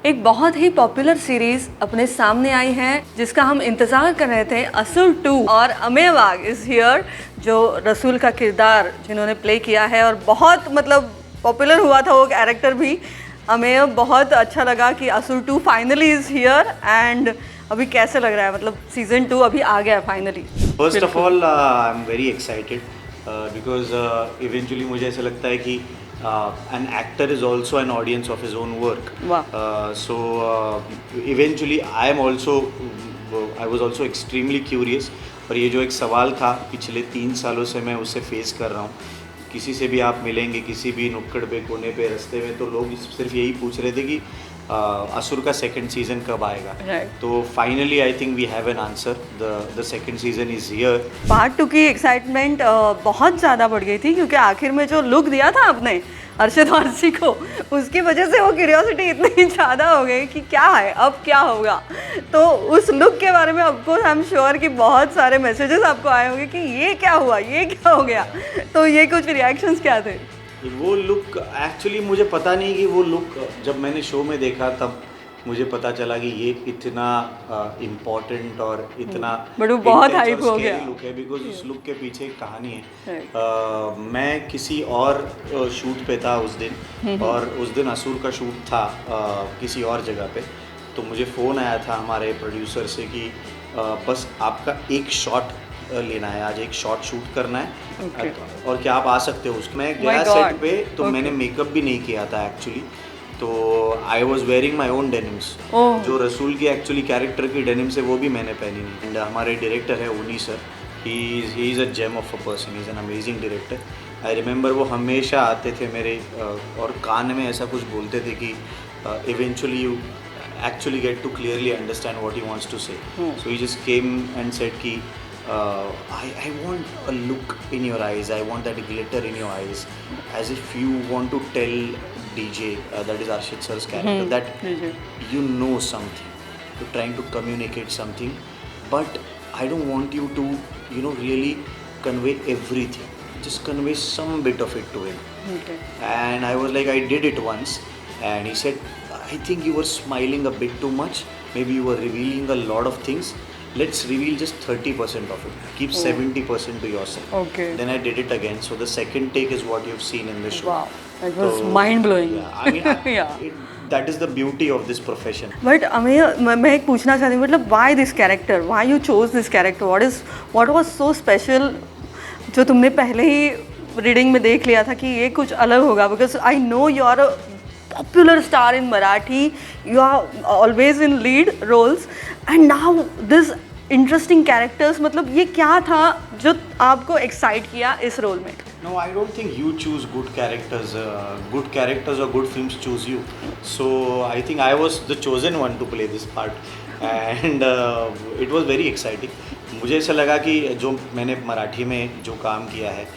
एक बहुत ही popular series अपने सामने आई है जिसका हम इंतज़ार कर रहे थे, असुर 2। और अमेय वाघ इज़ हियर, जो रसूल का किरदार जिन्होंने प्ले किया है और बहुत मतलब पॉपुलर हुआ था वो कैरेक्टर भी। अमेय, बहुत अच्छा लगा कि असुर 2 फाइनली इज़ हियर। एंड अभी कैसे लग रहा है, मतलब सीजन 2 अभी आ गया finally? First of all I am very excited because eventually मुझे ऐसा लगता है कि an actor is also an audience of his own work. Wow. So eventually I was also extremely curious. और ये जो एक सवाल था पिछले 3 सालों से मैं उसे फेस कर रहा हूँ। किसी से भी आप मिलेंगे, किसी भी नुक्कड़ पे, कोने पे, रास्ते में, तो लोग सिर्फ यही पूछ रहे थे कि असुर का सेकंड सीजन कब आएगा। तो finally I think we have an answer, the second season is here. Part 2 की एक्साइटमेंट बहुत ज़्यादा बढ़ गई थी क्योंकि आखिर में जो लुक दिया था आपने अरशद वारसी को, उसकी वजह से वो क्यूरियोसिटी इतनी ज़्यादा हो गई कि क्या है, अब क्या होगा। तो उस लुक के बारे में ऑफकोर्स आई एम श्योर कि बहुत सारे मैसेजेस आपको आए होंगे कि ये क्या हुआ, ये क्या हो गया। तो ये कुछ रिएक्शंस क्या थे? वो लुक एक्चुअली मुझे पता नहीं कि वो लुक जब मैंने शो में देखा तब मुझे पता चला कि ये इतना इम्पोर्टेंट और इतना बट वो बहुत हाइप हो गया लुक है, बिकॉज उस लुक के पीछे एक कहानी है। मैं किसी और शूट पे था उस दिन, और उस दिन असुर का शूट था किसी और जगह पे। तो मुझे फ़ोन आया था हमारे प्रोड्यूसर से कि बस आपका एक शॉट लेना है, आज एक शॉट शूट करना है। और क्या आप आ सकते हो? उसमें मैं गया सेट पे, तो मैंने मेकअप भी नहीं किया था एक्चुअली। तो I was wearing my own denims. जो रसूल की एक्चुअली कैरेक्टर की डेनिम्स है वो भी मैंने पहनी नहीं। एंड हमारे डायरेक्टर है Unni sir, he is a gem of a person, he is an amazing director. I remember वो हमेशा आते थे मेरे और कान में ऐसा कुछ बोलते थे कि eventually you actually get to clearly understand what he wants to say. So he just came and said ki I want a look in your eyes, I want that glitter in your eyes, as if you want to tell DJ, that is Arshid sir's character, that you know something, you're trying to communicate something, but I don't want you to, you know, really convey everything, just convey some bit of it to him. And I was like, I did it once, and he said, I think you were smiling a bit too much, maybe you were revealing a lot of things, let's reveal just 30% of it, keep 70% to yourself. Then I did it again, so the second take is what you've seen in the show. Wow, that was mind blowing. Yeah, I mean that is the beauty of this profession. But Ameya, मैं एक पूछना चाहती हूँ, मतलब why this character, why you chose this character, what was so special जो तुमने पहले ही reading में देख लिया था कि ये कुछ अलग होगा? Because I know you are a popular star in Marathi, you are always in lead roles, and now this interesting characters, मतलब ये क्या था जो आपको excite किया इस रोल में? No, I don't think you choose good characters. Good characters or good films choose you. So I think I was the chosen one to play this part, and it was very exciting. मुझे ऐसा लगा कि जो मैंने मराठी में जो काम किया है,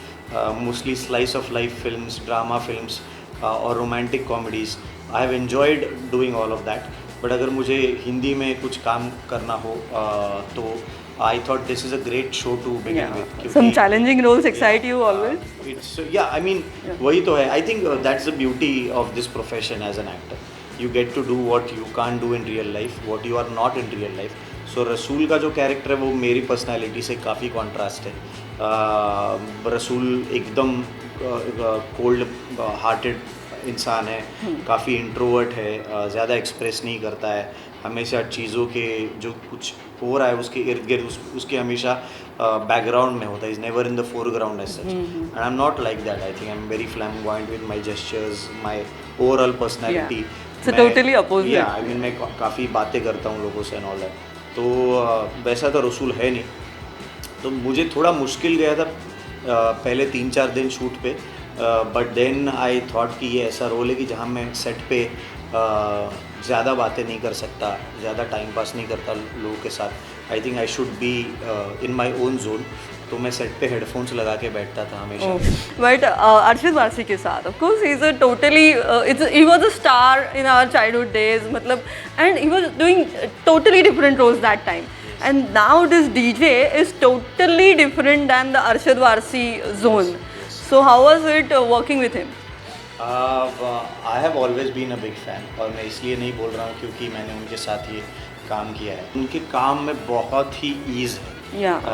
mostly slice of life films, drama films और romantic comedies, I have enjoyed doing all of that. But अगर मुझे हिंदी में कुछ काम करना हो तो I thought this is a great show to begin with. Some challenging roles excite you always? It's yeah I mean वही तो है। I think that's the beauty of this profession as an actor. You get to do what you can't do in real life, what you are not in real life. So Rasool का जो character है वो मेरी personality से काफ़ी contrast है। रसूल एकदम कोल्ड हार्टेड इंसान है, काफ़ी इंट्रोवर्ट है, ज़्यादा एक्सप्रेस नहीं करता है, हमेशा चीज़ों के जो कुछ हो रहा है उसके इर्द गिर्द उसके हमेशा बैकग्राउंड में होता है, is never in the foreground as such. And I am not like that. I think I am very flamboyant with my gestures, my overall personality. Totally opposite. या आई मीन मैं काफ़ी बातें करता हूँ लोगों से एंड ऑल दैट। तो वैसा तो रसूल है नहीं, तो मुझे थोड़ा मुश्किल गया था पहले 3-4 दिन शूट पे। बट देन आई थॉट कि ये ऐसा रोल है कि जहाँ मैं सेट पे ज़्यादा बातें नहीं कर सकता, ज़्यादा टाइम पास नहीं करता लोगों के साथ। आई think I should be in my own zone. तो मैं सेट पे हेडफोन्स लगा के बैठता था हमेशा। बट अरशद वारसी के साथ of course he is a totally he was a star in our childhood days, मतलब, and he was doing totally different roles that time, and now this DJ is totally different than the Arshad Warsi zone. So how was it working with him? I have always been a big fan, और मैं इसलिए नहीं बोल रहा हूँ क्योंकि मैंने उनके साथ ये काम किया है। उनके काम में बहुत ही ईज है। Yeah.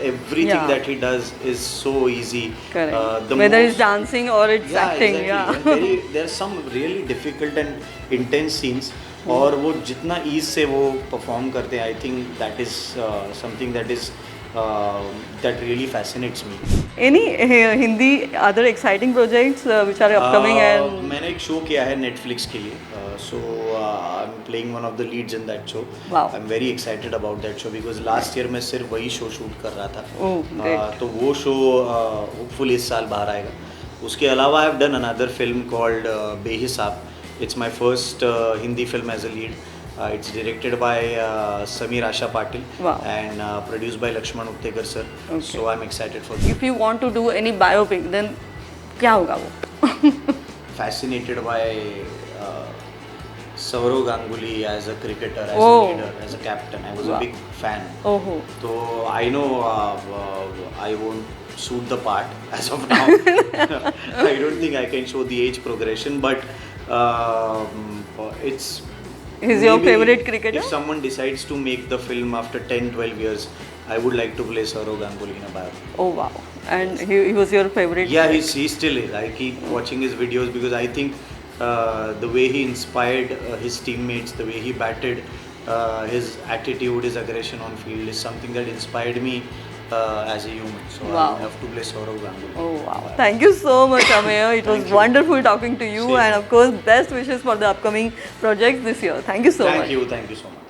Everything Yeah. that he does is so easy. Correct. The Whether it's most- dancing or it's Yeah, acting. exactly. Yeah. There are some really difficult and intense scenes, और वो जितना ईज से वो perform करते हैं, I think that is something that really fascinates me. Any Hindi other exciting projects which are upcoming and मैंने एक show किया है नेटफ्लिक्स के लिए, so I am playing one of the leads in that show. Wow. I am very excited about that show because last year मैं सिर्फ वही show shoot कर रहा था। Oh, great. तो वो शो होपफुली इस साल बाहर आएगा। उसके अलावा I have done another film called Behisaab. It's my first Hindi film as a lead. It's directed by Samir Asha Patil. Wow. And produced by Lakshman Uttekar sir. Okay. So I'm excited for that. if you want to do any biopic then क्या होगा वो? Fascinated by Saurav Ganguly as a cricketer, as Oh. a leader, as a captain. I was Wow. a big fan. Oh. So I know I won't suit the part as of now. I don't think I can show the age progression, but it's. He's your maybe favorite cricketer? If someone decides to make the film after 10-12 years, I would like to play Saurav Ganguly in a biopic. Oh wow. And he was your favorite? Yeah, he still is. I keep watching his videos because I think the way he inspired his teammates, the way he batted, his attitude, his aggression on field is something that inspired me as a human. So Wow. I have to play Saurav Ganguly. Oh wow. Thank you so much, Ameya. It was Thank you. wonderful talking to you, Same. and of course, best wishes for the upcoming projects this year. Thank you so much. Thank you so much.